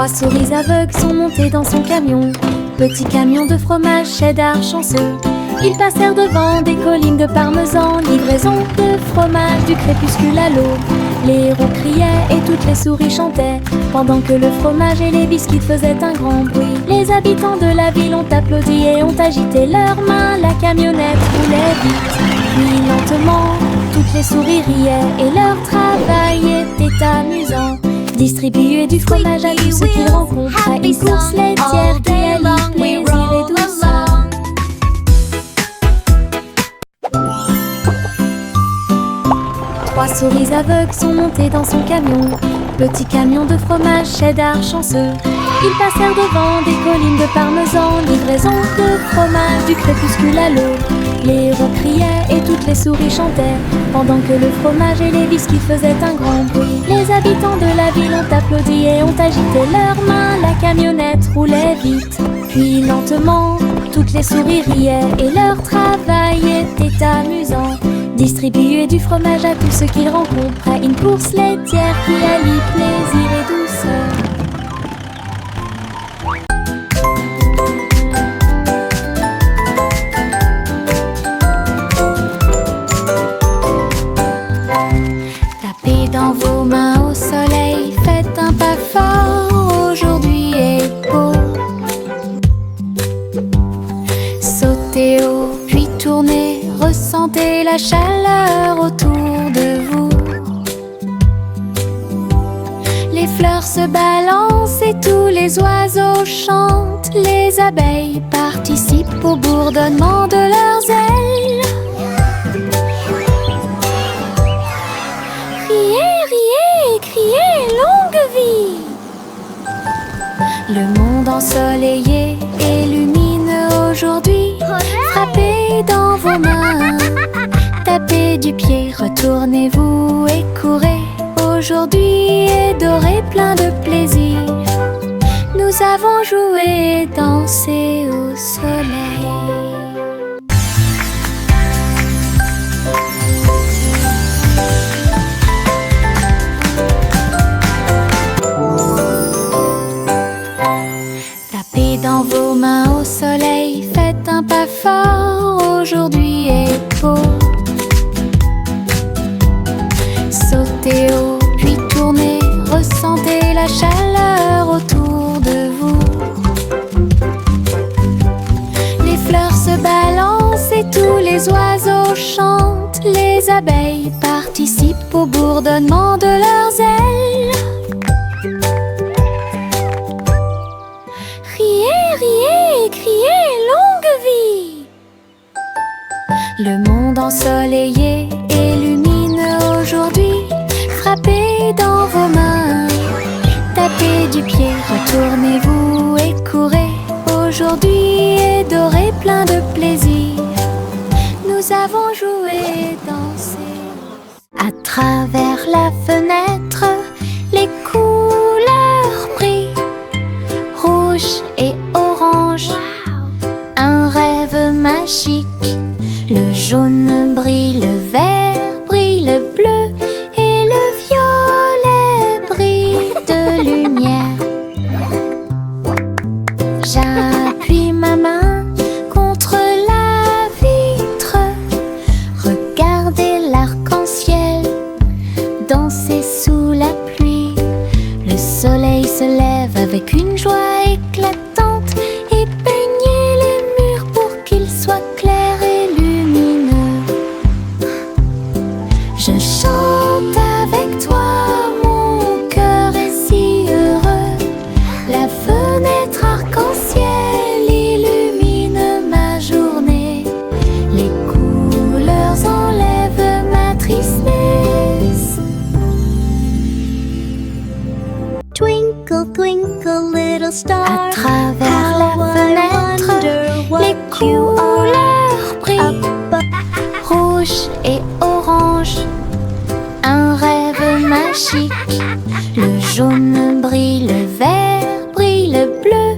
Trois souris aveugles sont montées dans son camion. Petit camion de fromage cheddar chanceux. Ils passèrent devant des collines de parmesan. Livraison de fromage du crépuscule à l'aube. Les héros criaient et toutes les souris chantaient, pendant que le fromage et les biscuits faisaient un grand bruit. Les habitants de la ville ont applaudi et ont agité leurs mains. La camionnette roulait vite, puis lentement. Toutes les souris riaient et leur travail était amusant. Distribuer du fromage à tous ceux qu'ils rencontraient. Une course laitière qui allie plaisir et douceur. Trois souris aveugles sont montées dans son camion. Petit camion de fromage cheddar chanceux. Ils passèrent devant des collines de parmesan. Livraison de fromage du crépuscule à l'aube. Les héros criaient et toutes les souris chantaient, pendant que le fromage et les biscuits faisaient un grand bruit. Les habitants de la ville ont applaudi et ont agité leurs mains. La camionnette roulait vite, puis lentement. Toutes les souris riaient et leur travail était amusant. Distribuer du fromage à tous ceux qu'ils rencontraient. Une course laitière qui allie plaisir et douceur. Tapez dans vos mains au soleil, faites un pas fort, aujourd'hui est beau. Sautez haut, puis tournez, ressentez la chaleur autour de vous. Les fleurs se balancent et tous les oiseaux chantent. Les abeilles participent au bourdonnement de leurs ailes. Riez, riez et criez, longue vie. Le monde ensoleillé et lumineux aujourd'hui. Frappez dans vos mains, tapez du pied, retournez-vous et courez. Aujourd'hui est doré, plein de plaisir. Nous avons joué et dansé au soleil. Tapez dans vos mains au soleil, faites un pas fort, aujourd'hui est beau. Sautez haut, puis tournez, ressentez la chaleur autour de vous. Les fleurs se balancent et tous les oiseaux chantent. Les abeilles participent au bourdonnement de leurs ailes. Riez, riez et criez, longue vie. Le monde ensoleillé et lumineux aujourd'hui. Frappez dans vos mains, tapez du pied, retournez-vous et courez. Aujourd'hui est doré, plein de plaisir. Nous avons joué et dansé. À travers la fenêtre, les couleurs brillent, rouge et orange. Un rêve magique. Le jaune brille, le vert brille, le bleu et le violet brillent de lumière. J'appuie ma main contre la vitre. Regardez l'arc-en-ciel danser sous la pluie. Le soleil se lève avec une joie éclatante et peignez les murs pour qu'ils soient clairs et lumineux. Je chante avec toi, mon cœur est si heureux. La fenêtre arc-en-ciel illumine ma journée. Les couleurs enlèvent ma tristesse. Twinkle, twinkle, little star. À travers la how I fenêtre, wonder what les you are couleurs brillent, up. rouge et orange. Un rêve magique. Le jaune brille, le vert brille, le bleu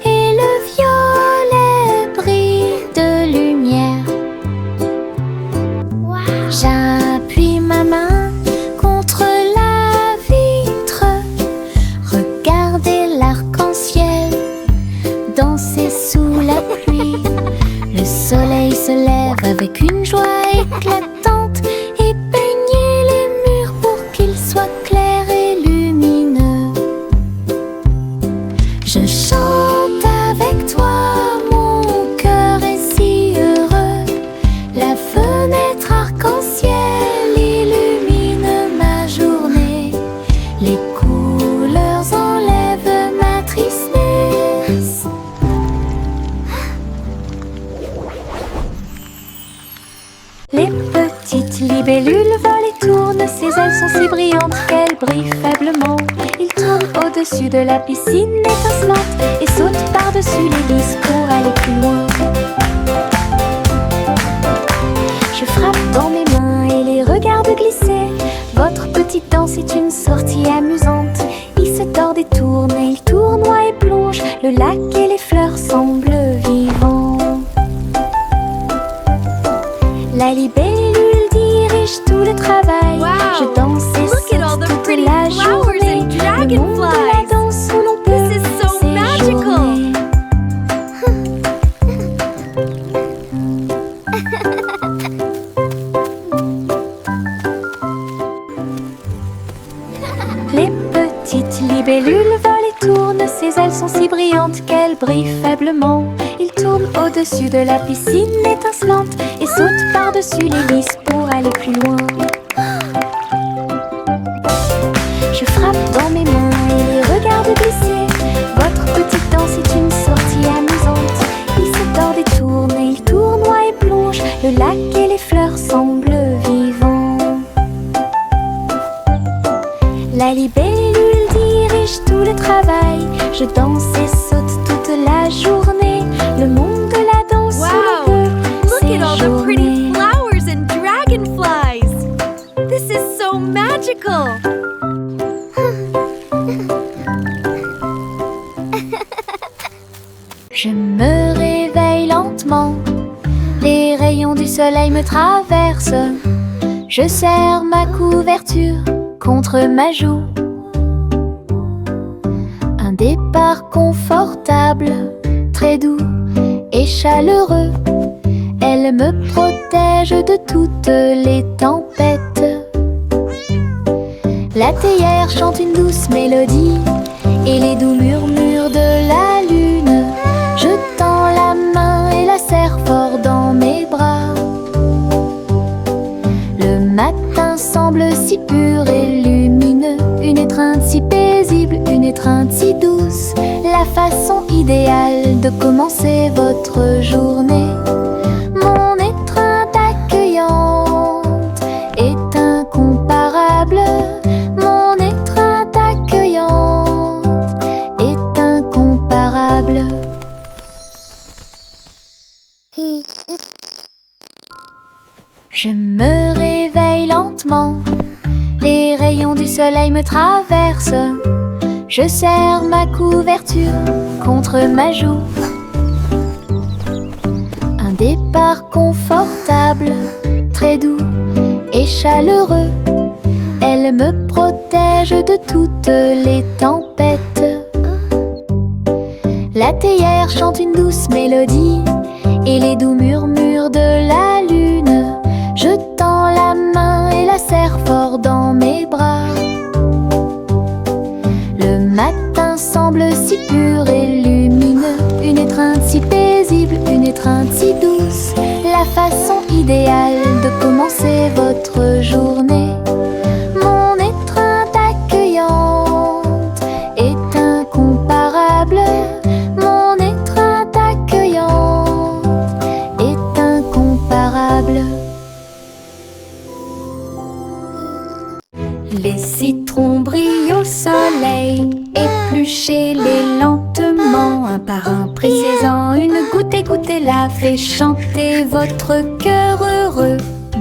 et le violet brillent de lumière. J'appuie ma main contre la vitre. Regardez l'arc se lève avec une joie éclatante et peignez les murs pour qu'ils soient clairs et lumineux. Je chante avec toi, mon cœur est si heureux. La fenêtre arc-en-ciel illumine ma journée. Les couleurs enlèvent ma tristesse. Les petites libellules volent et tournent, ses ailes sont si brillantes qu'elles brillent faiblement. Ils tournent au-dessus de la piscine étincelante et sautent par-dessus les lisses pour aller plus loin. Je frappe dans mes mains et les regarde glisser. Votre petite danse est une sortie amusante. Il se tord et tourne et il tournoie et plonge. Le lac et les fleurs semblent vivants. La libellule dirige tout le travail. Wow. Je danse et Look at all saute the toute pretty la flowers journée. and Le monde de la dragonflies. danse où l'on peut This is so magical. séjourner. Les petites libellules volent et tournent, ses ailes sont si brillantes qu'elles brillent faiblement. Ils tournent au-dessus de la piscine étincelante et sautent par-dessus les lisses pour aller plus loin. Je frappe dans mes mains et les regarde glisser. Votre petite danse est une sortie amusante. Il se tord et tourne et il tournoie et plonge. Le lac et les fleurs semblent vivants. La libellule dirige tout le travail. Je danse et saute toute la journée. Le monde de la danse où Wow. l'on peut Look at all the pretty séjourner. flowers and dragonflies. This is so magical. Je me réveille lentement, les rayons du soleil me traversent. Je serre ma couverture contre ma joue. Un départ confortable, très doux et chaleureux. Elle me protège de toutes les tempêtes. La théière chante une douce mélodie et les doux murmures de la lune. Je tends la main et la serre fort dans mes bras. Le matin semble si pur et lumineux, une étreinte si paisible, une étreinte si douce, la façon idéale de commencer votre journée. Mon étreinte accueillante est incomparable. Mon étreinte accueillante est incomparable. Je me réveille lentement, les rayons du soleil me traversent. Je serre ma couverture contre ma joue. Un départ confortable, très doux et chaleureux. Elle me protège de toutes les tempêtes. La théière chante une douce mélodie et les doux murmures de la lune. Je tends la main et la serre fort dans mes bras. Le matin semble si pur et lumineux, une étreinte si paisible, une étreinte si douce, la façon idéale de commencer votre journée. Mon étreinte accueillante est incomparable. Mon étreinte accueillante est incomparable. Les citrons brillent au soleil, épluchez-les lentement, un par un, pressez-en une goutte et goûtez-la, fait chanter votre cœur heureux.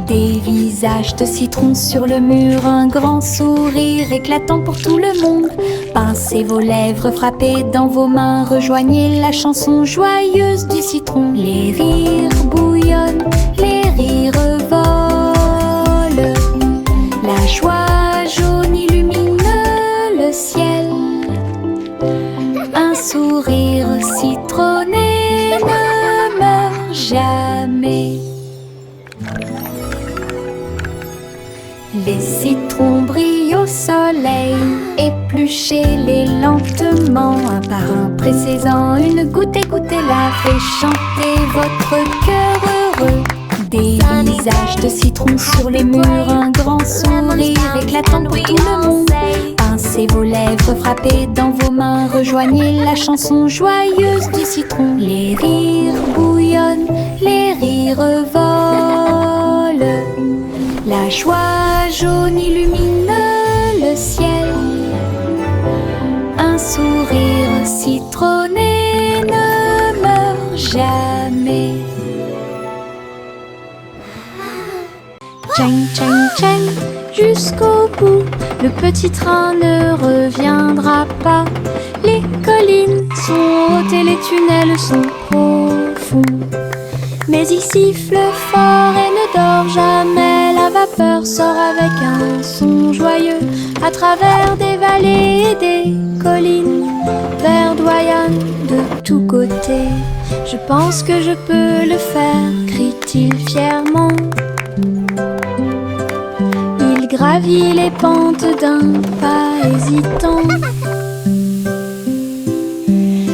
Des visages de citrons sur le mur, un grand sourire éclatant pour tout le monde. Pincez vos lèvres, frappez dans vos mains, rejoignez la chanson joyeuse du citron. Les rires bouillonnent, les rires volent, la joie jaune illumine le ciel. Un sourire citronné ne meurt jamais. Les citrons brillent au soleil, épluchez-les lentement, un par un, pressez-en une goutte, écoutez-la, fait chanter votre cœur heureux. Des visages de citron sur les murs, un grand sourire éclatant pour tout le monde. Pincez vos lèvres, frappez dans vos mains, rejoignez la chanson joyeuse du citron. Les rires bouillonnent, les rires volent, la joie jaune illumine le ciel. Un sourire citronné ne meurt jamais. Tchang, tchang, tchang, jusqu'au bout, le petit train ne reviendra pas. Les collines sont hautes et les tunnels sont profonds. Mais il siffle fort et ne dort jamais. La vapeur sort avec un son joyeux à travers des vallées et des collines. Verdoyant de tous côtés. Je pense que je peux le faire, crie-t-il fièrement. Il gravit les pentes d'un pas hésitant.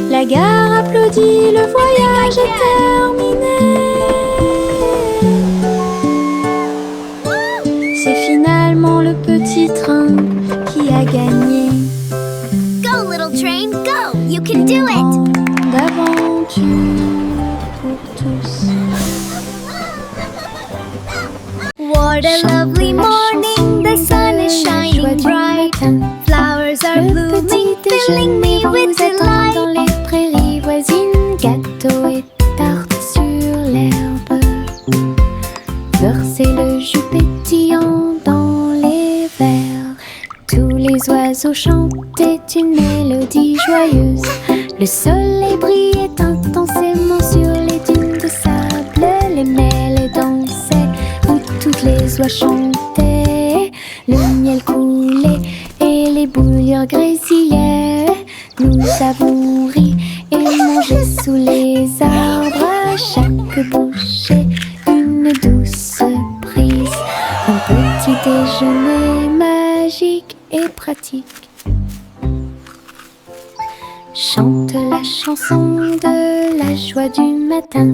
La gare applaudit, le voyage est terminé. C'est finalement le petit train qui a gagné. Go, little train, go! You can do it! D'aventure pour tous. What a lovely morning, the sun is shining bright. Flowers are blooming, filling me with delight. Dans les prairies voisines, gâteaux et tartes sur l'herbe. Beurre, c'est le jus pétillant dans les verres. Tous les oiseaux chantaient une mélodie joyeuse. Le soleil brillait intensément sur les dunes de sable. Les mêles dansaient où toutes les oies chantaient. Le miel coulait et les bouillures grésillaient. Nous avons ri et mangé sous les arbres. À chaque bouchée, une douce prise. Un petit déjeuner magique et pratique. Chante la chanson de la joie du matin.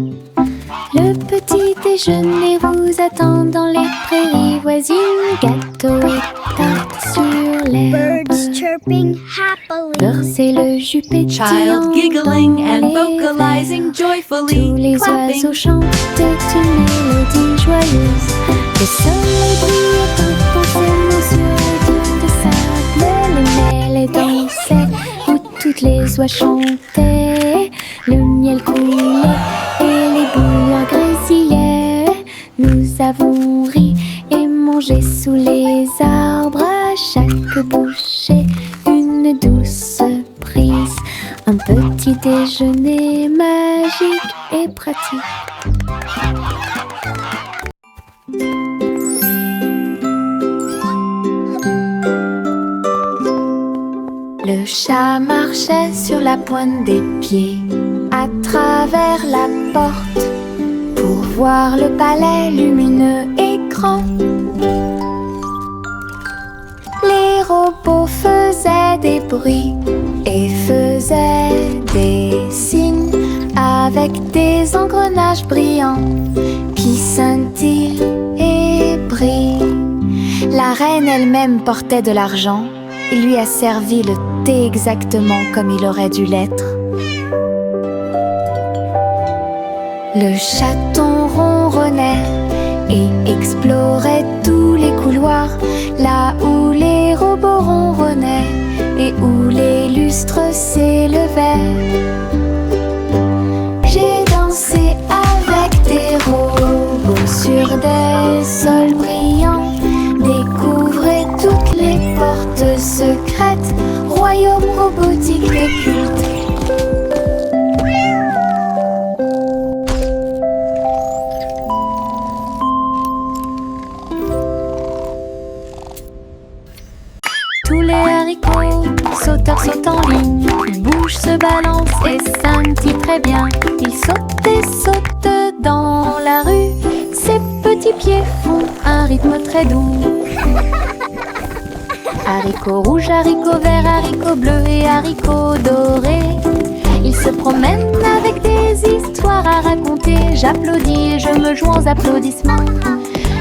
Le petit déjeuner vous attend dans les prairies voisines. Gâteaux et tartes sur l'herbe. Birds chirping happily. Beurre, c'est le jus pétillant Child giggling dans and les vocalizing verres. joyfully, Tous les clapping. oiseaux chantaient une mélodie joyeuse. Le soleil brillait intensément sur les dunes de sable. Les mêles dansaient où toutes les oies chantaient. Le miel coulait et les bouillons grésillaient. Nous avons ri et mangé sous les arbres. À chaque bouchée, une douce prise. Un petit déjeuner magique et pratique. Le chat marchait sur la pointe des pieds à travers la porte pour voir le palais lumineux et grand. Les robots faisaient des bruits et faisaient des signes avec des engrenages brillants qui scintillent et brillent. La reine elle-même portait de l'argent. Il lui a servi le thé exactement comme il aurait dû l'être. Le chaton ronronnait et explorait tous les couloirs, là où les robots ronronnaient et où les lustres s'élevaient. J'ai dansé avec des robots sur des sols brillants. Découvrez toutes les portes secrètes, royaume robotique et culte. Tous les haricots sauteurs sautent en ligne, bougent, se balancent et scintillent très bien. Ils sautent et sautent dans la rue, ces petits petits pieds font un rythme très doux. Haricots rouges, haricots verts, haricots bleus et haricots dorés. Ils se promènent avec des histoires à raconter. J'applaudis et je me joins aux applaudissements.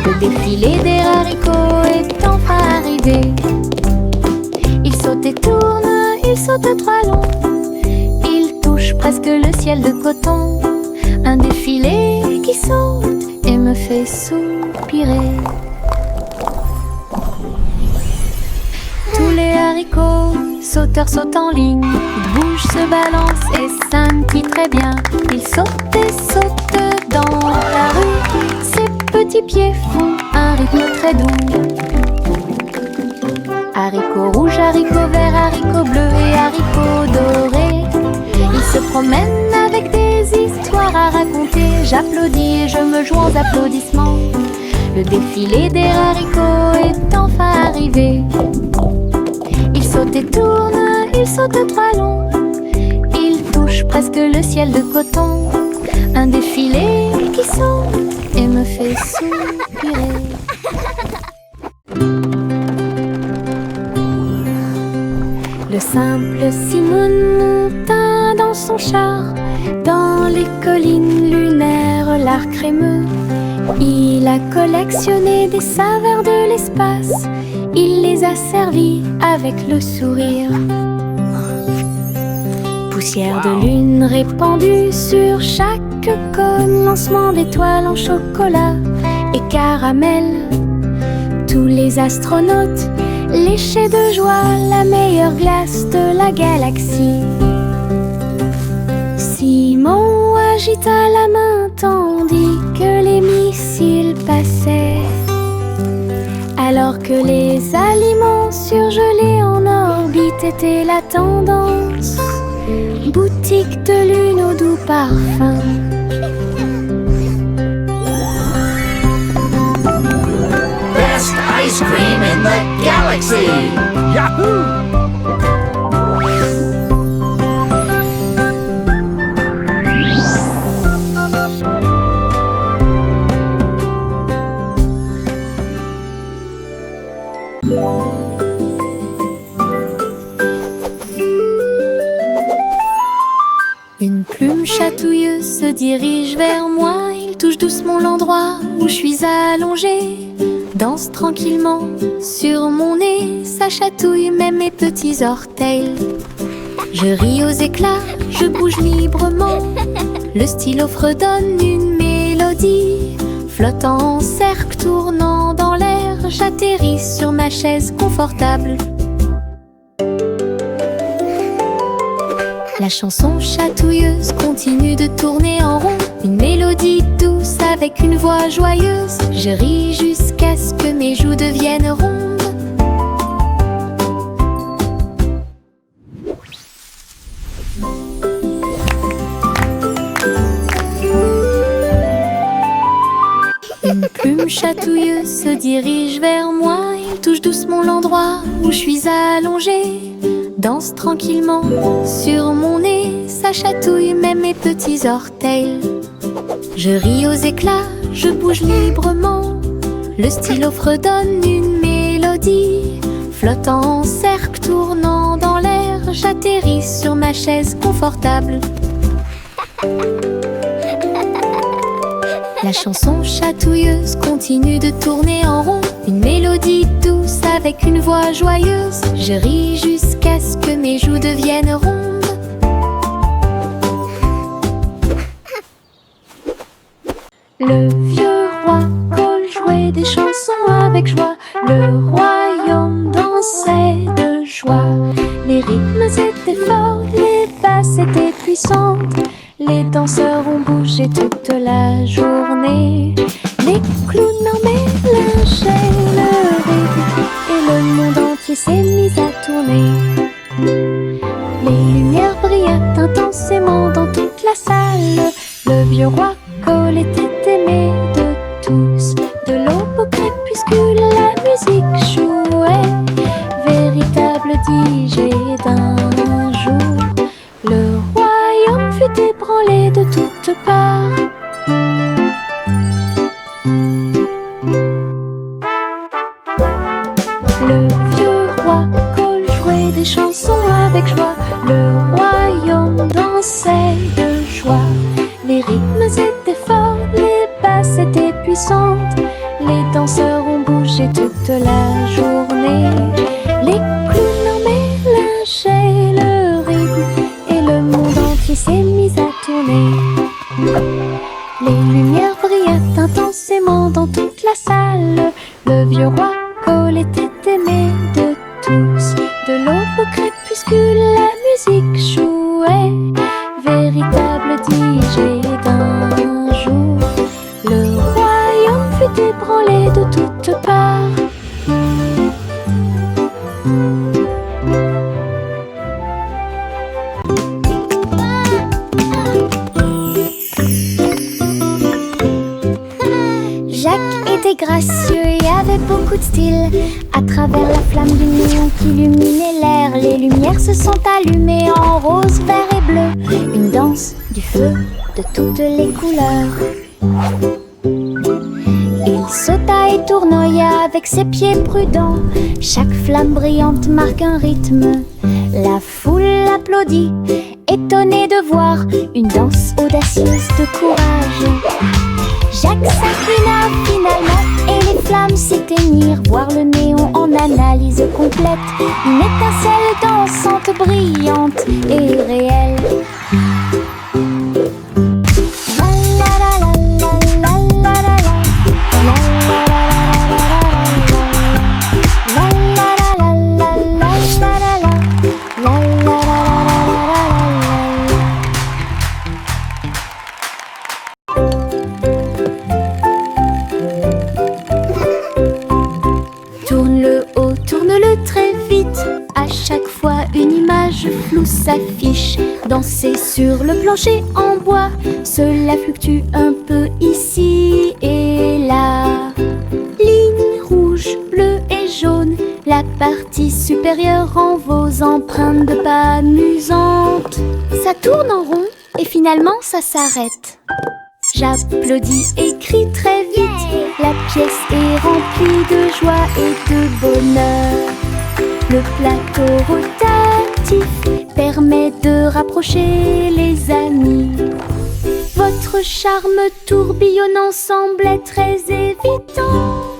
Le défilé des haricots est enfin arrivé. Ils sautent et tournent, ils sautent trois longs. Ils touchent presque le ciel de coton. Un défilé qui saute et me fait soupirer. Tous les haricots sauteurs sautent en ligne. Ils bougent, se balancent et scintillent très bien. Ils sautent et sautent dans la rue. Ces petits pieds font un rythme très doux. Haricots rouges, haricots verts, haricots bleus et haricots dorés. Ils se promènent avec des histoires à raconter. J'applaudis et je me joins aux applaudissements. Le défilé des haricots est enfin arrivé. Ils sautent et tournent, ils sautent trois longs. Ils touchent presque le ciel de coton. Un défilé qui saute et me fait soupirer. Le simple Simon monta dans son char, dans les collines lunaires, l'art crémeux. Il a collectionné des saveurs de l'espace. Il les a servis avec le sourire. Poussière de lune répandue sur chaque cône, lancement d'étoiles en chocolat et caramel. Tous les astronautes léchaient de joie la meilleure glace de la galaxie. Simon agita la main tandis que les missiles passaient. Alors que les aliments surgelés en orbite étaient la tendance. Boutique de lune au doux parfum. Best ice cream in the galaxy! Yahoo! Une plume chatouilleuse se dirige vers moi. Il touche doucement l'endroit où je suis allongée. Danse tranquillement sur mon nez. Ça chatouille même mes petits orteils. Je ris aux éclats, je bouge librement. Le stylo fredonne une mélodie. Flottant en cercle, tournant dans l'air, j'atterris sur ma chaise confortable. La chanson chatouilleuse continue de tourner en rond. Une mélodie douce avec une voix joyeuse. Je ris jusqu'à ce que mes joues deviennent rondes. Une plume chatouilleuse se dirige vers moi. Il touche doucement l'endroit où je suis allongée. Danse tranquillement sur mon nez. Ça chatouille même mes petits orteils. Je ris aux éclats, je bouge librement. Le stylo fredonne une mélodie. Flottant en cercle, tournant dans l'air, j'atterris sur ma chaise confortable. La chanson chatouilleuse continue de tourner en rond. Une mélodie douce avec une voix joyeuse. Je ris jusqu'à ce que mes joues deviennent rondes. Le vieux roi Cole jouait des chansons avec joie. Le royaume dansait de joie. Les rythmes étaient forts, les basses étaient puissantes. Les danseurs ont bougé toute la journée. Les clowns mélangeaient le rythme et le monde entier s'est mis à tourner. Les lumières brillaient intensément dans toute la salle. Le vieux roi Cole était aimé de tous. De l'aube au crépuscule, la musique jouait. Véritable DJ d'un jour. Le royaume fut ébranlé de toutes parts. chante. Les danseurs ont bougé toute la journée. Les clowns ont mélangé le rythme et le monde entier s'est mis à tourner. Les lumières brillaient intensément dans toute la salle. Le vieux roi Cole était aimé de tous. De l'aube au crépuscule, la musique jouait. Véritable DJ d'un jour, le royaume fut ébranlé de toutes parts. Jacques était gracieux et avait beaucoup de style. À travers la flamme du néon qui illuminait l'air, les lumières se sont allumées en rose, vert et bleu. Une danse du feu de toutes les couleurs. Il sauta et tournoya avec ses pieds prudents. Chaque flamme brillante marque un rythme. La foule applaudit, étonnée de voir une danse audacieuse de courage. Jacques s'inclina finalement et les flammes s'éteignirent. Voir le néon en analyse complète. Une étincelle dansante, brillante et réelle. Floue s'affiche, danser sur le plancher en bois. Cela fluctue un peu ici et là. Ligne rouge, bleue et jaune, la partie supérieure rend vos empreintes de pas amusantes. Ça tourne en rond et finalement ça s'arrête. J'applaudis et crie très vite. La pièce est remplie de joie et de bonheur. Le plateau rotatif permet de rapprocher les amis. Votre charme tourbillonnant semblait très évident.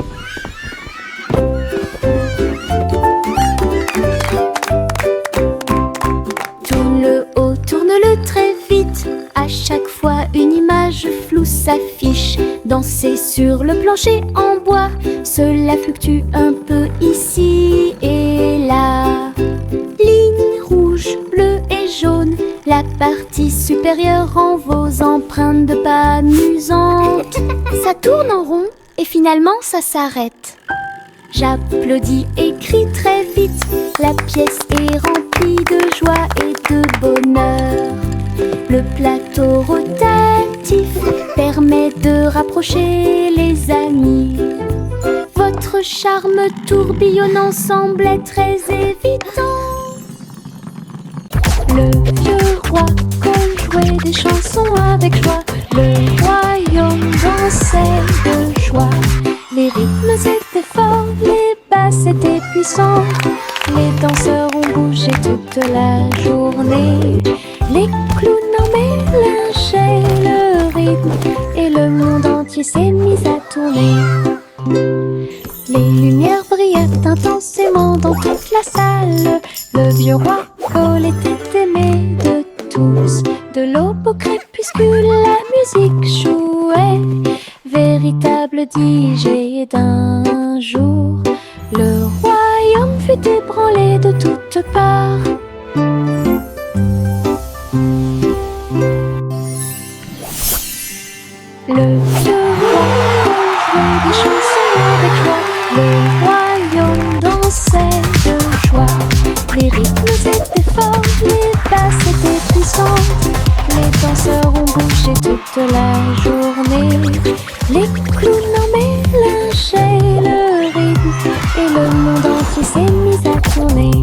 Tourne-le haut, tourne-le très vite. À chaque fois une image floue s'affiche. Danser sur le plancher en bois, cela fluctue un peu ici et là. Ligne rouge, bleue et jaune, la partie supérieure rend vos empreintes de pas amusantes. Ça tourne en rond et finalement ça s'arrête. J'applaudis et crie très vite. La pièce est remplie de joie et de bonheur. Le plateau rotatif permet de rapprocher les amis. Votre charme tourbillonnant semblait très évident. Le vieux roi Cole jouait des chansons avec joie. Le royaume dansait de joie. Les rythmes étaient forts, les basses étaient puissantes. Les danseurs ont bougé toute la journée. Les clowns ont mélangé le rythme et le monde entier s'est mis à tourner. Les lumières brillaient intensément dans toute la salle. Le vieux roi Cole était aimé de tous. De l'aube au crépuscule, la musique jouait. Véritable DJ d'un jour, le royaume fut ébranlé de toutes parts. Le vieux roi jouait des chansons avec joie. Le royaume dansait de joie. Les rythmes étaient forts, les basses étaient puissantes. Les danseurs ont bougé toute la journée. Les clowns ont mélangé le rythme et le monde entier s'est mis à tourner.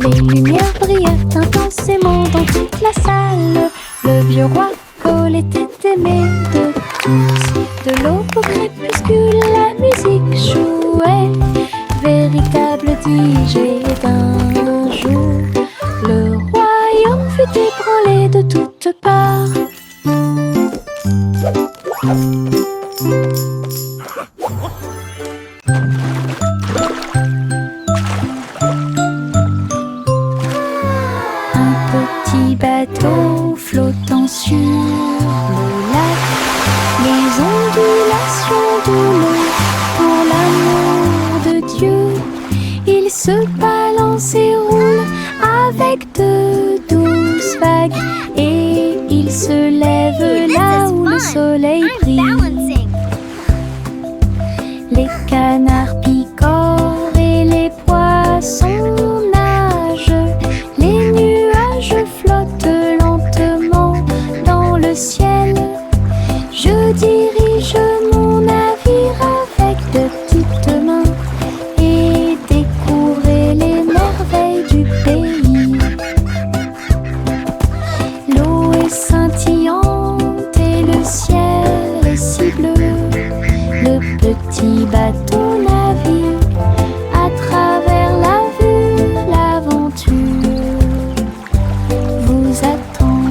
Les lumières brillaient intensément dans toute la salle. Le vieux roi Cole était aimé de tous. De l'aube au crépuscule, la musique jouait. Véritable DJ d'un jour, le royaume fut ébranlé de toutes parts. Les canards picorent et les poissons nagent. Les nuages flottent lentement dans le ciel. Je dirige mon navire avec de petites mains et découvrir les merveilles du pays. L'eau est scintillante et le ciel est si bleu. Le petit bateau navigue à travers la vue. L'aventure vous attend.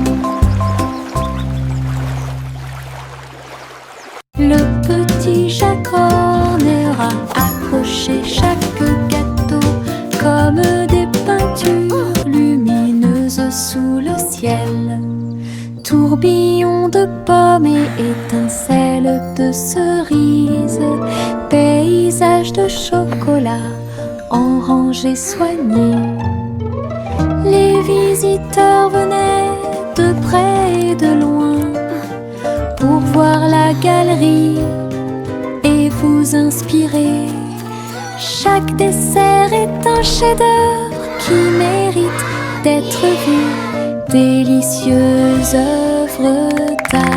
Le petit Jacques Horner a accroché chaque gâteau comme des peintures lumineuses sous le ciel. Tourbillon de pommes et étincelles de cerises, paysage de chocolat en rangées soignées. Les visiteurs venaient de près et de loin pour voir la galerie et vous inspirer. Chaque dessert est un chef-d'œuvre qui mérite d'être vu. Délicieuses œuvres d'art.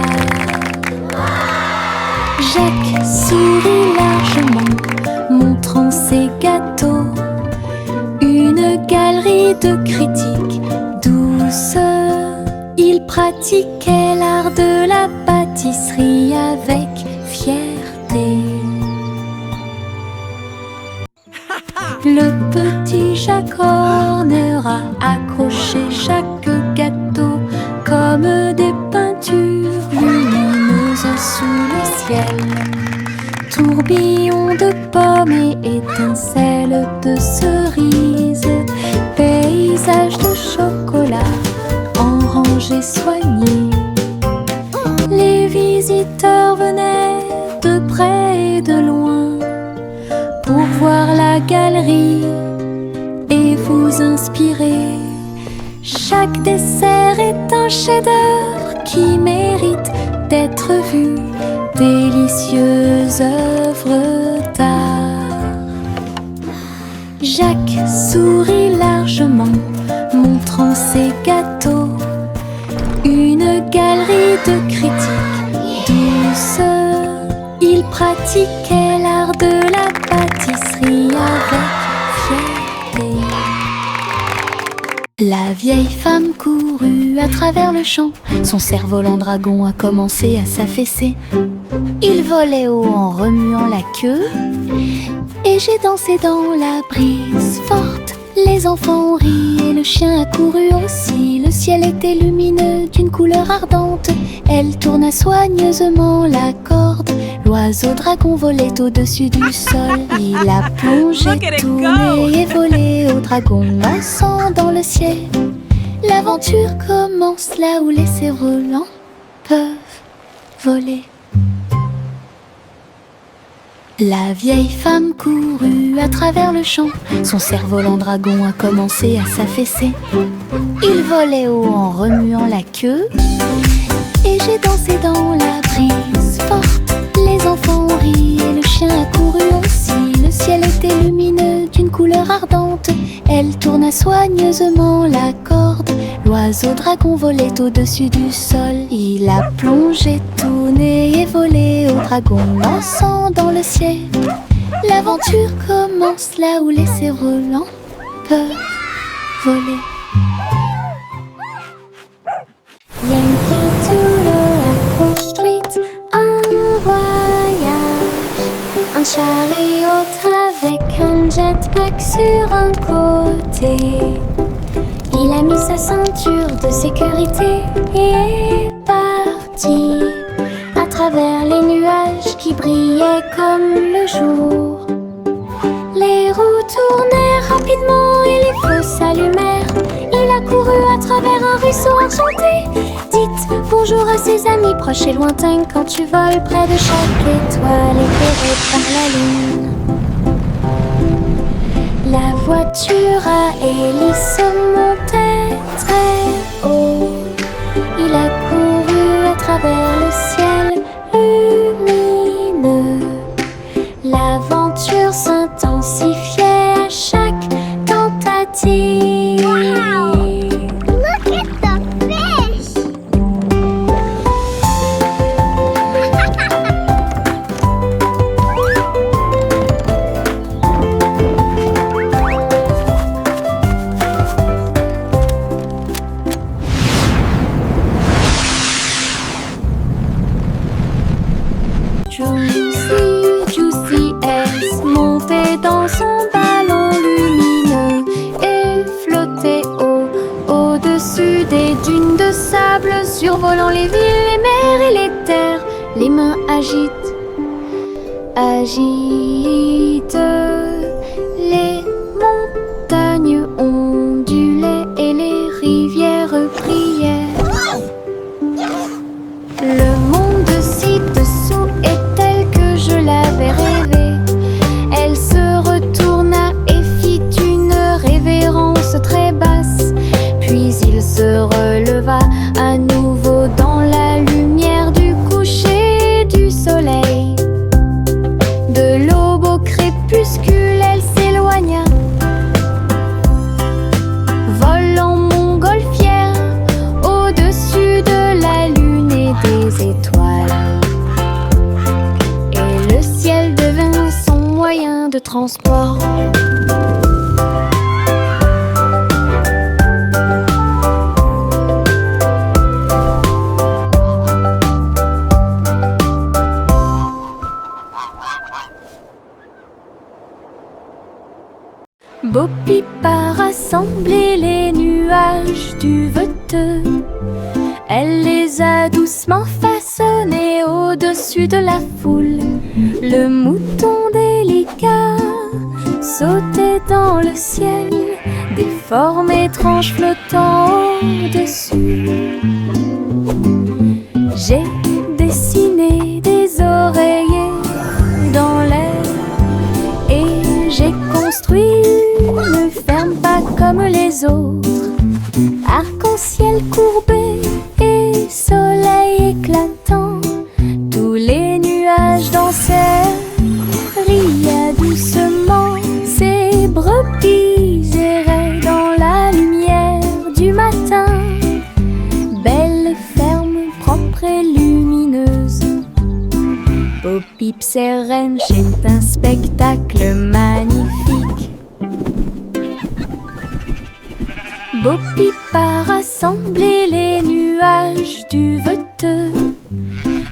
Jacques sourit largement, montrant ses gâteaux. Une galerie de critiques douce. Il pratiquait l'art de la pâtisserie avec fierté. Le petit Jacques Horner a accroché chaque gâteau comme des peintures lumineuses sous le ciel. Tourbillon de pommes et étincelles de cerises, paysage de chocolat en rangées soignées. Les visiteurs venaient de près et de loin pour voir la galerie et vous inspirer. Chaque dessert est un chef-d'œuvre qui mérite d'être vu. Délicieuses œuvres d'art. Jacques sourit largement, montrant ses gâteaux. Une galerie de critiques douce. Il pratiquait l'art de la pâtisserie avec fierté. La vieille femme courut à travers le champ. Son cerf-volant dragon a commencé à s'affaisser. Il volait haut en remuant la queue et j'ai dansé dans la brise forte. Les enfants ont ri et le chien a couru aussi. Le ciel était lumineux d'une couleur ardente. Elle tourna soigneusement la corde. L'oiseau dragon volait au-dessus du sol. Il a plongé, tourné et volé au dragon dansant dans le ciel. L'aventure commence là où les cerfs-volants peuvent voler. La vieille femme courut à travers le champ. Son cerf-volant dragon a commencé à s'affaisser. Il volait haut en remuant la queue et j'ai dansé dans la brise forte. Les enfants ont ri et le chien a couru aussi. Le ciel était lumineux d'une couleur ardente. Elle tourna soigneusement la corde. L'oiseau dragon volait au-dessus du sol. Il a plongé, tourné et volé au dragon dansant dans le ciel. L'aventure commence là où les cerfs-volants peuvent voler. Yankee Doodle construit un voyage, un chariot avec un jetpack sur un côté. Il a mis sa ceinture de sécurité et est parti à travers les nuages qui brillaient comme le jour. Les roues tournaient rapidement et les feux s'allumèrent. Il a couru à travers un ruisseau enchanté. Dites bonjour à ses amis proches et lointains quand tu voles près de chaque étoile éclairée par la lune. La voiture à hélice montait très haut. Il a couru à travers le ciel lumineux. La agite, les montagnes ondulaient et les rivières priaient. Le monde ci-dessous est tel que je l'avais rêvé. Elle se retourna et fit une révérence très basse. Puis il se releva à nouveau dans la lumière du coucher du soleil. De l'aube au crépuscule, elle s'éloigna, volant montgolfière au-dessus de la lune et des étoiles. Et le ciel devint son moyen de transport. Bo-Peep a rassemblé les nuages du Veteux. Elle les a doucement façonnés au-dessus de la foule. Le mouton délicat sautait dans le ciel, des formes étranges flottant au-dessus. J'ai dessiné des oreillers dans l'air et j'ai construit une ferme pas comme les autres. Arc-en-ciel courbé et soleil éclatant, tous les nuages dansèrent, riaient doucement. Ces brebis erraient dans la lumière du matin. Belle ferme propre et lumineuse. Bo-Peep Sereine, c'est un spectacle magnifique. Bo-Peep a rassemblé les nuages du Veteux.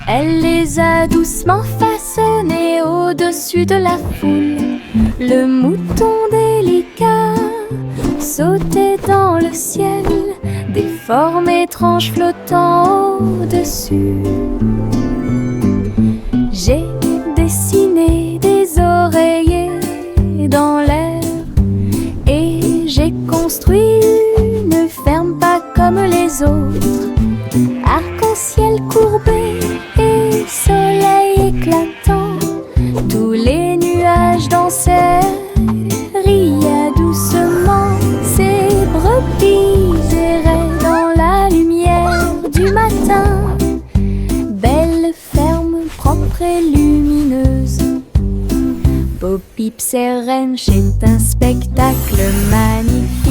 Elle les a doucement façonnés au-dessus de la foule. Le mouton délicat sautait dans le ciel, des formes étranges flottant au-dessus. J'ai dessiné des oreillers dans l'air et j'ai construit une ferme pas comme les autres. Arc-en-ciel courbé et soleil éclatant, tous les nuages dansèrent, riaient doucement. Ces brebis erraient dans la lumière du matin. Belle ferme propre et lumineuse. Bo-Peep Sereine, c'est un spectacle magnifique.